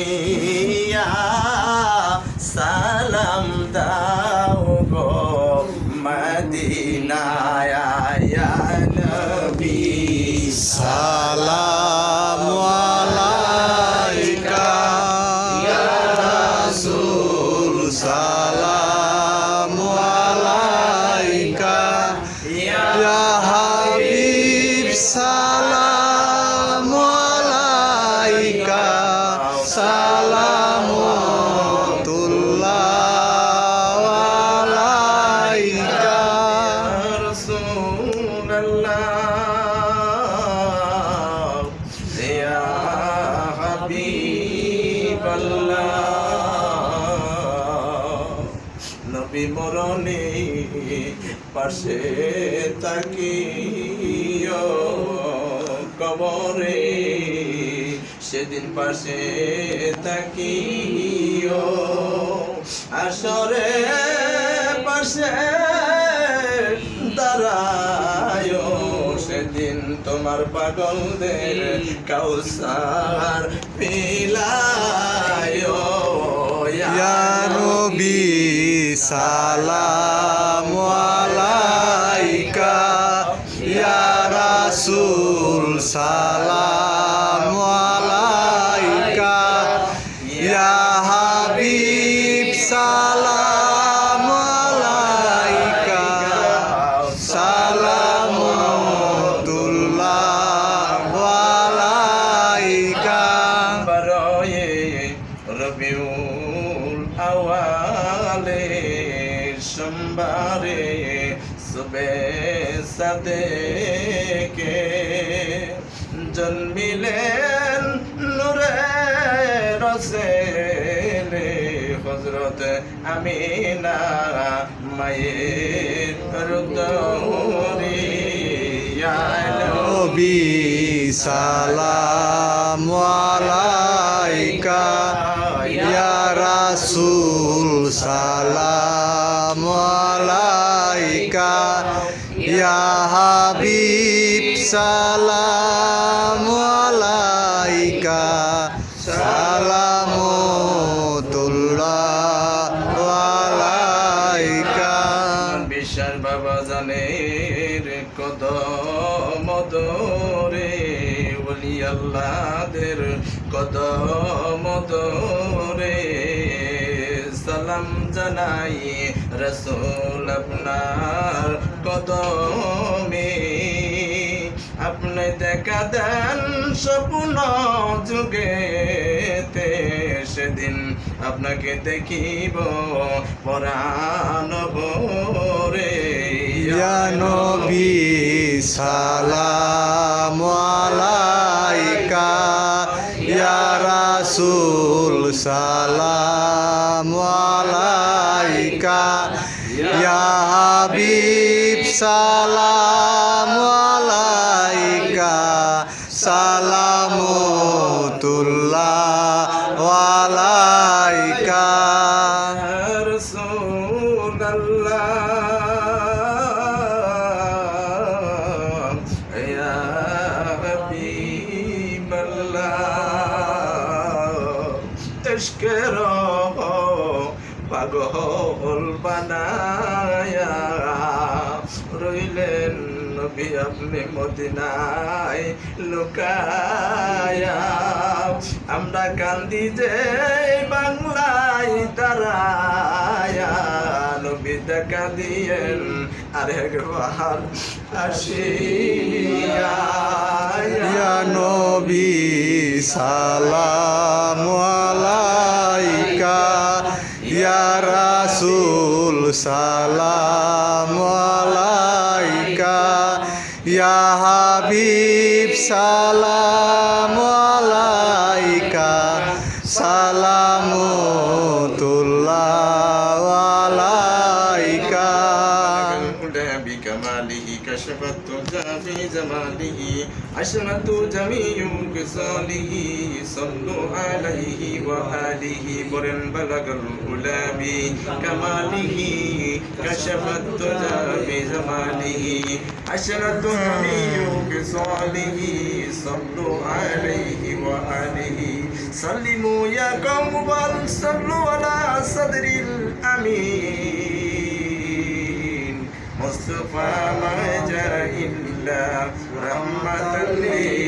দিয়া সালাম দাও গো মদিনায় ইয়া নবী সালাম আলাইকা ইয়া রাসূল সালাম আলাইকা ইয়া হাবিব সালাম আলাইকা সালামুল্লাহ আলাইকা রাসূলুল্লাহ ইয়া হাবিবাল্লাহ নবী মরণে পাশে তাকিও কবরে সেদিন পাশে তাকিও আসরে পাশে দাঁড়ায় সেদিন তোমার পাগলদের কাউসার পিলায় ইয়া নবী সালাম আলাইকা ইয়া রাসূল সালাম আলাইকা ইয়া হাবিব সালাম আলাইকা সালামুল্লাহ আলাইকা বারোয়ে রবিউল আওয়ালে সোমবারে সুবে সাদেকে জন্মিলেন নূরে রসেলে হযরত আমিনা মায়ের রুদরি ইয়া নবী সালাম আলাইকা ইয়া রাসূল সালাম আলাইকা ইয়া হাবিব সালাম আলাইকা সালামুল্লাহ আলাইকা বিশাল বাবা জানের কদম দরে ওলি আল্লাহদের কদম দরে সালাম জানাই রাসূল আপনার কদমে আপনি দেখা দেন স্বপ্ন যুগেতে সেদিন আপনাকে দেখিব পরাণ ভরে ইয়া নবী সালাম আলাইকা ইয়া রাসূল সালাম আলাইকা ইয়া হাবিব সালাম আলাইকা সালামুল্লাহ আলাইকা রাসূলুল্লাহ ইয়া হাবিবাল্লাহ ইশকের পাগল বানায়া রইলেন নবী আপনি মদিনায় লুকায়া আমরা কান্দি যে বাংলায় দাঁড়ায়া নবী দেখা দিয়েন আরেকবার আসিয়া ইয়া নবী সালাম আলাইকা ইয়া রাসূল সালাম আলাইকা ইয়া হাবিব সালাম আলাইকা সালামুল্লাহ আলাইকা بكماله كشف التجى في زمانه عشرة جميع كساله صلوا عليه وآله برن بلغ الأولى بكماله كشف التجى في زمانه عشرة جميع كساله صلوا عليه وآله সাল্লিমু ইয়া কওম বাল সাল্লু আলা সাদরিল আমিন মুস্তাফা মা জা ইল্লা রাহমাতাল লিল